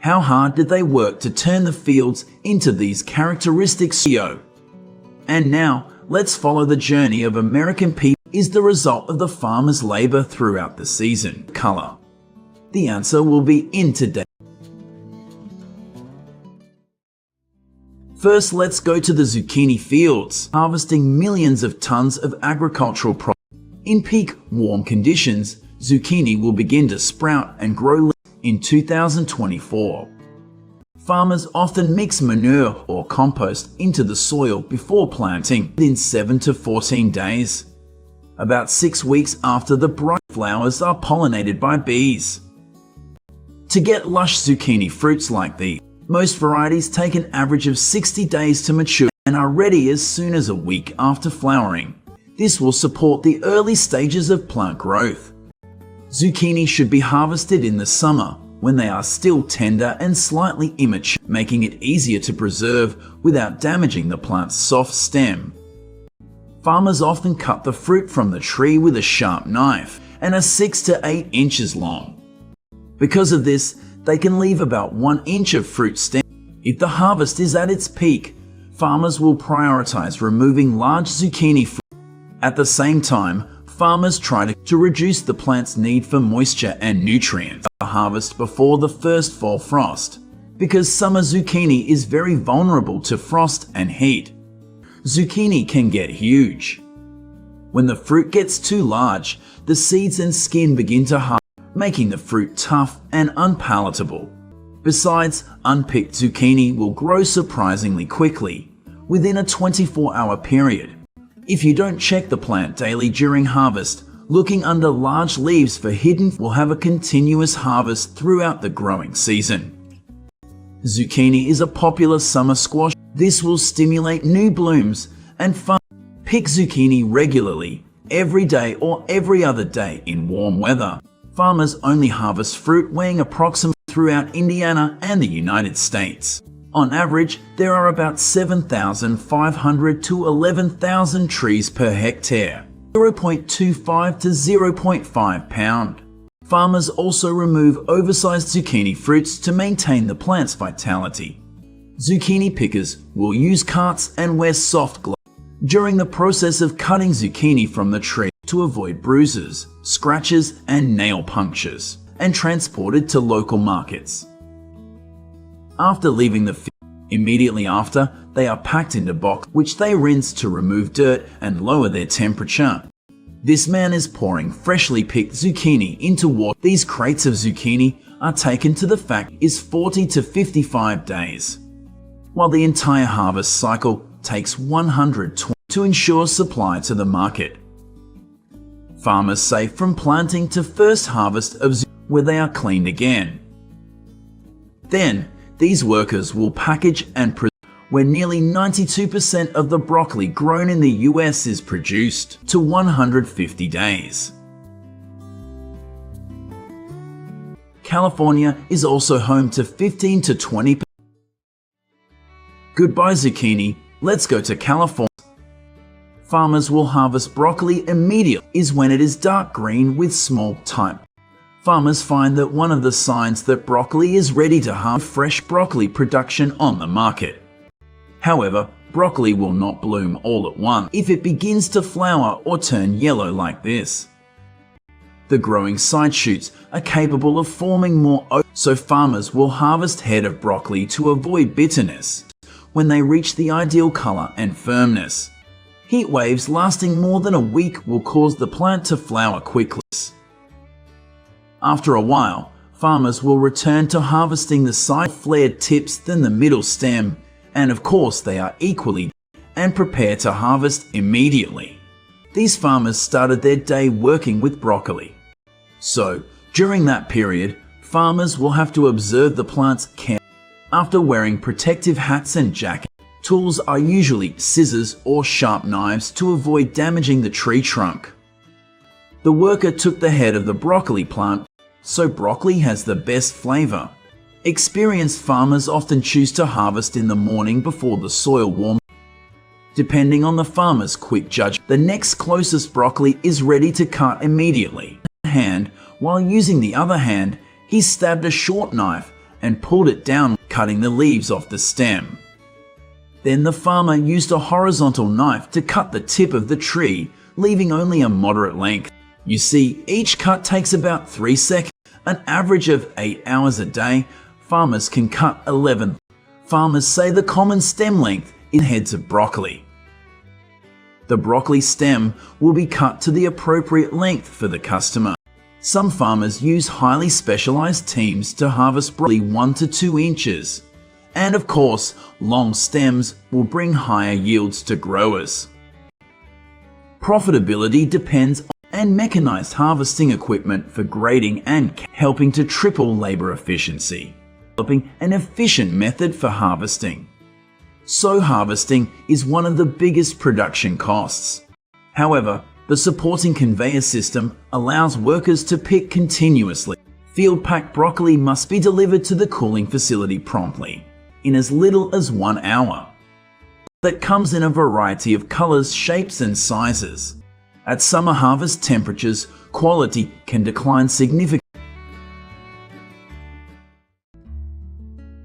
How hard did they work to turn the fields into these characteristic soil? And now, let's follow the journey of American people is the result of the farmer's labor throughout the season. Color. The answer will be in today. First, let's go to the zucchini fields, harvesting millions of tons of agricultural products. In peak, warm conditions, zucchini will begin to sprout and grow in 2024. Farmers often mix manure or compost into the soil before planting within 7 to 14 days. About 6 weeks after the bright flowers are pollinated by bees. To get lush zucchini fruits like these, most varieties take an average of 60 days to mature and are ready as soon as a week after flowering. This will support the early stages of plant growth. Zucchini should be harvested in the summer when they are still tender and slightly immature, making it easier to preserve without damaging the plant's soft stem. Farmers often cut the fruit from the tree with a sharp knife and are 6 to 8 inches long. Because of this, they can leave about 1 inch of fruit stem. If the harvest is at its peak, farmers will prioritize removing large zucchini fruit. At the same time, farmers try to reduce the plant's need for moisture and nutrients. Harvest before the first fall frost, because summer zucchini is very vulnerable to frost and heat. Zucchini can get huge. When the fruit gets too large, the seeds and skin begin to harden, making the fruit tough and unpalatable. Besides, unpicked zucchini will grow surprisingly quickly, within a 24-hour period. If you don't check the plant daily during harvest, looking under large leaves for hidden will have a continuous harvest throughout the growing season. Zucchini is a popular summer squash. This will stimulate new blooms and fun. Pick zucchini regularly, every day or every other day in warm weather. Farmers only harvest fruit weighing approximately throughout Indiana and the United States. On average, there are about 7,500 to 11,000 trees per hectare. 0.25 to 0.5 pound. Farmers also remove oversized zucchini fruits to maintain the plant's vitality. Zucchini pickers will use carts and wear soft gloves during the process of cutting zucchini from the tree to avoid bruises, scratches, and nail punctures, and transported to local markets. After leaving the field, immediately after, they are packed into boxes, which they rinse to remove dirt and lower their temperature. This man is pouring freshly picked zucchini into water. These crates of zucchini are taken to the factory is 40 to 55 days, while the entire harvest cycle takes 120 to ensure supply to the market. Farmers say from planting to first harvest of zucchini where they are cleaned again. Then, these workers will package and preserve where nearly 92% of the broccoli grown in the US is produced to 150 days. California is also home to 15 to 20%. Goodbye zucchini, let's go to California. Farmers will harvest broccoli immediately is when it is dark green with small type. Farmers find that one of the signs that broccoli is ready to harvest fresh broccoli production on the market. However, broccoli will not bloom all at once if it begins to flower or turn yellow like this. The growing side shoots are capable of forming more oak, so farmers will harvest head of broccoli to avoid bitterness when they reach the ideal color and firmness. Heat waves lasting more than a week will cause the plant to flower quickly. After a while, farmers will return to harvesting the side flared tips than the middle stem, and of course they are equally and prepare to harvest immediately. These farmers started their day working with broccoli. So, during that period, farmers will have to observe the plant's care. After wearing protective hats and jackets, tools are usually scissors or sharp knives to avoid damaging the tree trunk. The worker took the head of the broccoli plant, so broccoli has the best flavor. Experienced farmers often choose to harvest in the morning before the soil warms. Depending on the farmer's quick judgment, the next closest broccoli is ready to cut immediately. While using the other hand, he stabbed a short knife and pulled it down, cutting the leaves off the stem. Then the farmer used a horizontal knife to cut the tip of the tree, leaving only a moderate length. You see, each cut takes about 3 seconds. An average of 8 hours a day, farmers can cut 11. Farmers say the common stem length in heads of broccoli. The broccoli stem will be cut to the appropriate length for the customer. Some farmers use highly specialized teams to harvest broccoli 1 to 2 inches. And of course, long stems will bring higher yields to growers. Profitability depends on mechanized harvesting equipment for grading and helping to triple labor efficiency, developing an efficient method for harvesting. So harvesting is one of the biggest production costs. However, the supporting conveyor system allows workers to pick continuously. Field-packed broccoli must be delivered to the cooling facility promptly, in as little as 1 hour. That comes in a variety of colors, shapes, and sizes. At summer harvest temperatures, quality can decline significantly.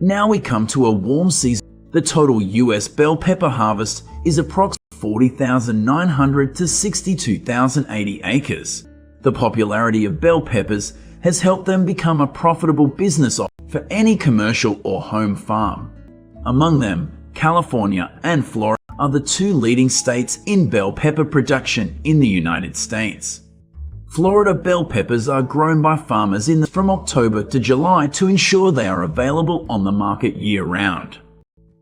Now we come to a warm season. The total US bell pepper harvest is approximately 40,900 to 62,080 acres. The popularity of bell peppers has helped them become a profitable business for any commercial or home farm. Among them, California and Florida are the 2 leading states in bell pepper production in the United States. Florida bell peppers are grown by farmers from October to July to ensure they are available on the market year-round.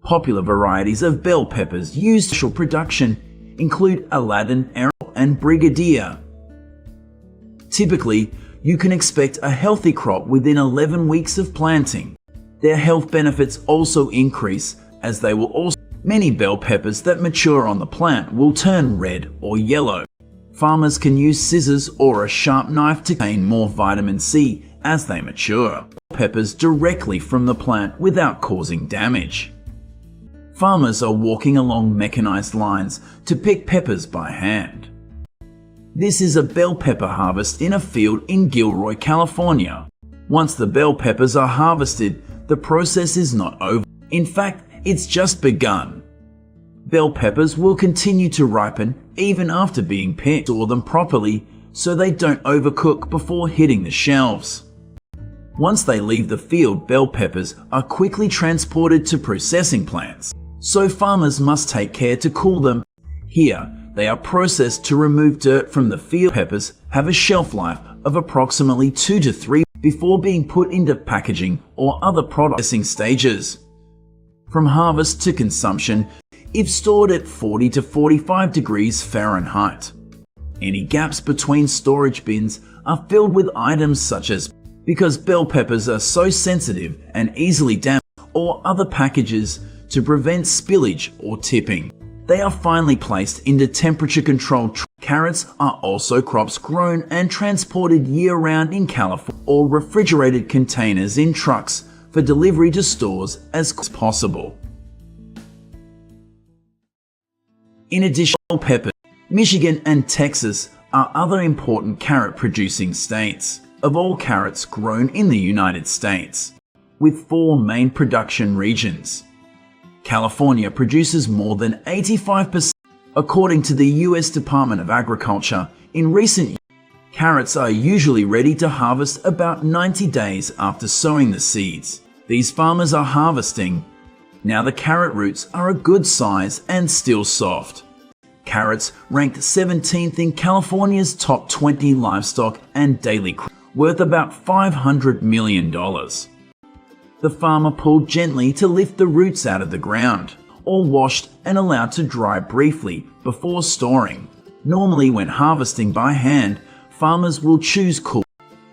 Popular varieties of bell peppers used for commercial production include Aladdin, Errol, and Brigadier. Typically, you can expect a healthy crop within 11 weeks of planting. Their health benefits also increase as they will also. Many bell peppers that mature on the plant will turn red or yellow. Farmers can use scissors or a sharp knife to gain more vitamin C as they mature. Peppers directly from the plant without causing damage. Farmers are walking along mechanized lines to pick peppers by hand. This is a bell pepper harvest in a field in Gilroy, California. Once the bell peppers are harvested, the process is not over. In fact, it's just begun. Bell peppers will continue to ripen even after being picked. Store them properly so they don't overcook before hitting the shelves. Once they leave the field, bell peppers are quickly transported to processing plants, so farmers must take care to cool them. Here, they are processed to remove dirt from the field. Peppers have a shelf life of approximately 2 to 3 before being put into packaging or other processing stages. From harvest to consumption, if stored at 40 to 45 degrees Fahrenheit. Any gaps between storage bins are filled with items such as, because bell peppers are so sensitive and easily damaged, or other packages to prevent spillage or tipping. They are finally placed into temperature-controlled carrots are also crops grown and transported year-round in California or refrigerated containers in trucks for delivery to stores as possible. In addition, bell peppers, Michigan and Texas are other important carrot-producing states. Of all carrots grown in the United States, with 4 main production regions. California produces more than 85%. According to the US Department of Agriculture, in recent years, carrots are usually ready to harvest about 90 days after sowing the seeds. These farmers are harvesting. Now the carrot roots are a good size and still soft. Carrots ranked 17th in California's top 20 livestock and daily crop, worth about $500 million. The farmer pulled gently to lift the roots out of the ground, or washed and allowed to dry briefly before storing. Normally when harvesting by hand, farmers will choose cool.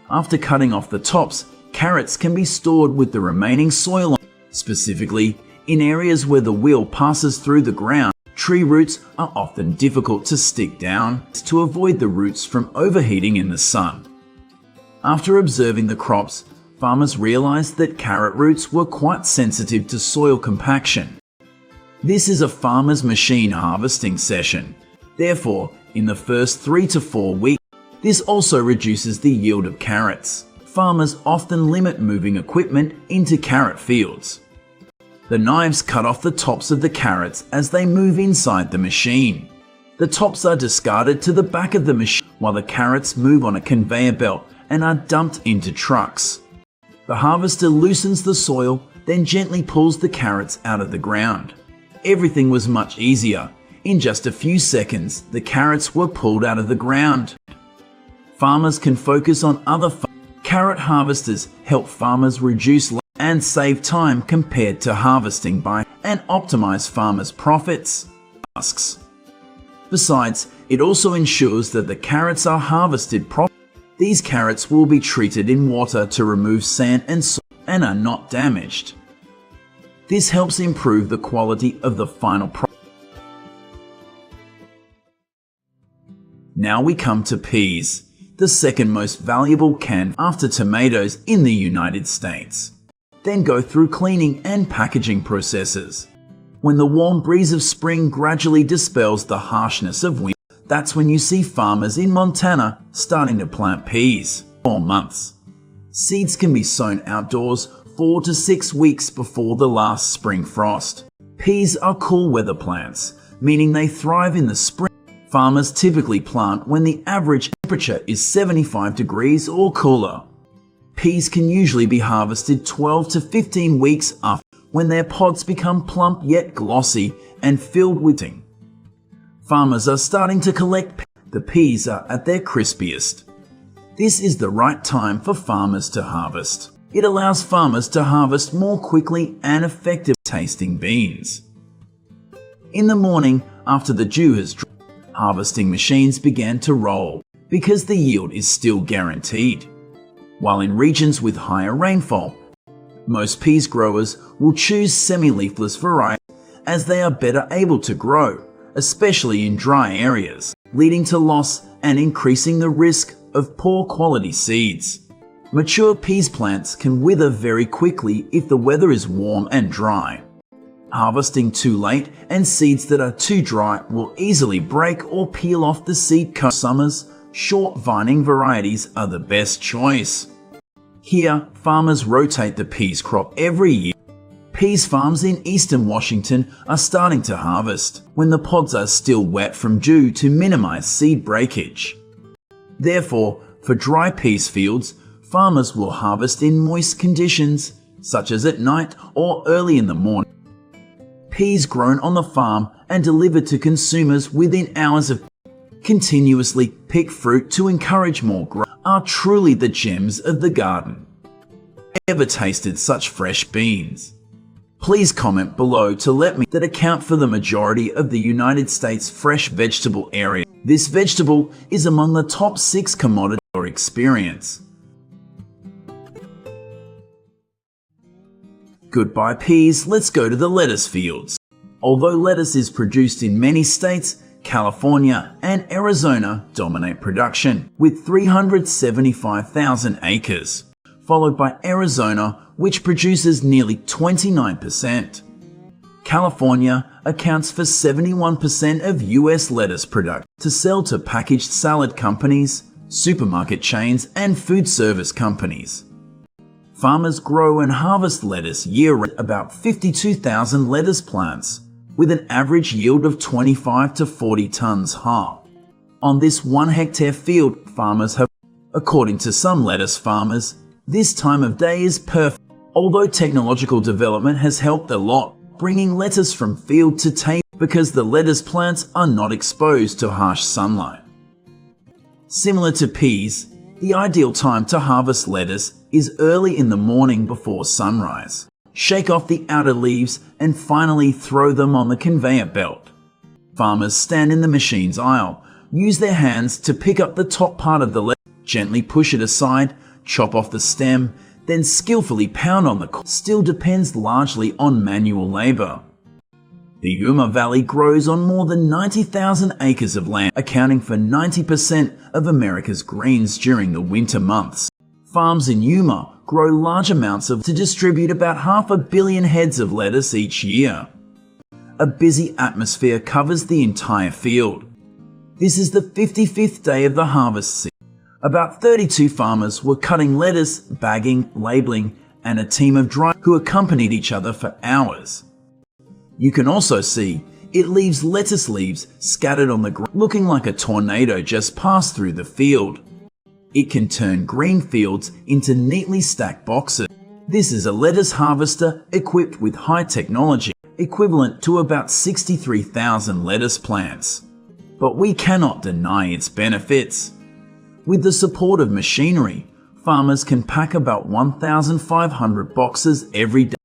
After cutting off the tops, carrots can be stored with the remaining soil. Specifically, in areas where the wheel passes through the ground, tree roots are often difficult to stick down to avoid the roots from overheating in the sun. After observing the crops, farmers realized that carrot roots were quite sensitive to soil compaction. This is a farmer's machine harvesting session. Therefore, in the first 3 to 4 weeks, this also reduces the yield of carrots. farmers often limit moving equipment into carrot fields. The knives cut off the tops of the carrots as they move inside the machine. The tops are discarded to the back of the machine while the carrots move on a conveyor belt and are dumped into trucks. The harvester loosens the soil, then gently pulls the carrots out of the ground. Everything was much easier. In just a few seconds, the carrots were pulled out of the ground. Farmers can focus on other carrot harvesters help farmers reduce and save time compared to harvesting by and optimize farmers' profits. Besides, it also ensures that the carrots are harvested properly. These carrots will be treated in water to remove sand and soil and are not damaged. This helps improve the quality of the final product. Now we come to peas, the second most valuable can after tomatoes in the United States. Then go through cleaning and packaging processes. When the warm breeze of spring gradually dispels the harshness of winter, that's when you see farmers in Montana starting to plant peas. 4 months. Seeds can be sown outdoors 4 to 6 weeks before the last spring frost. Peas are cool weather plants, meaning they thrive in the spring. Farmers typically plant when the average temperature is 75 degrees or cooler. Peas can usually be harvested 12 to 15 weeks after, when their pods become plump yet glossy and filled with ting. Farmers are starting to collect peas. The peas are at their crispiest. This is the right time for farmers to harvest. It allows farmers to harvest more quickly and effectively tasting beans. In the morning, after the dew has dried, harvesting machines began to roll because the yield is still guaranteed. While in regions with higher rainfall, most peas growers will choose semi-leafless varieties as they are better able to grow, especially in dry areas, leading to loss and increasing the risk of poor quality seeds. Mature peas plants can wither very quickly if the weather is warm and dry. Harvesting too late and seeds that are too dry will easily break or peel off the seed cones. Summers, short vining varieties are the best choice. Here, farmers rotate the peas crop every year. Peas farms in eastern Washington are starting to harvest when the pods are still wet from dew to minimize seed breakage. Therefore, for dry peas fields, farmers will harvest in moist conditions, such as at night or early in the morning. Peas grown on the farm and delivered to consumers within hours of continuously pick fruit to encourage more growth are truly the gems of the garden. Ever tasted such fresh beans? Please comment below to let me that account for the majority of the United States fresh vegetable area. This vegetable is among the top 6 commodities for experience. Goodbye peas, let's go to the lettuce fields. Although lettuce is produced in many states, California and Arizona dominate production with 375,000 acres, followed by Arizona, which produces nearly 29%. California accounts for 71% of US lettuce production to sell to packaged salad companies, supermarket chains, and food service companies. Farmers grow and harvest lettuce year-round, about 52,000 lettuce plants, with an average yield of 25 to 40 tons high. On this 1 hectare field, farmers have, according to some lettuce farmers, this time of day is perfect. Although technological development has helped a lot, bringing lettuce from field to table because the lettuce plants are not exposed to harsh sunlight. Similar to peas, the ideal time to harvest lettuce is early in the morning before sunrise. Shake off the outer leaves and finally throw them on the conveyor belt. Farmers stand in the machine's aisle, use their hands to pick up the top part of the lettuce, gently push it aside, chop off the stem, then skillfully pound on the core. Still depends largely on manual labor. The Yuma Valley grows on more than 90,000 acres of land, accounting for 90% of America's greens during the winter months. Farms in Yuma grow large amounts to distribute about 500 million heads of lettuce each year. A busy atmosphere covers the entire field. This is the 55th day of the harvest season. About 32 farmers were cutting lettuce, bagging, labeling, and a team of drivers who accompanied each other for hours. You can also see it leaves lettuce leaves scattered on the ground, looking like a tornado just passed through the field. It can turn green fields into neatly stacked boxes. This is a lettuce harvester equipped with high technology, equivalent to about 63,000 lettuce plants. But we cannot deny its benefits. With the support of machinery, farmers can pack about 1,500 boxes every day.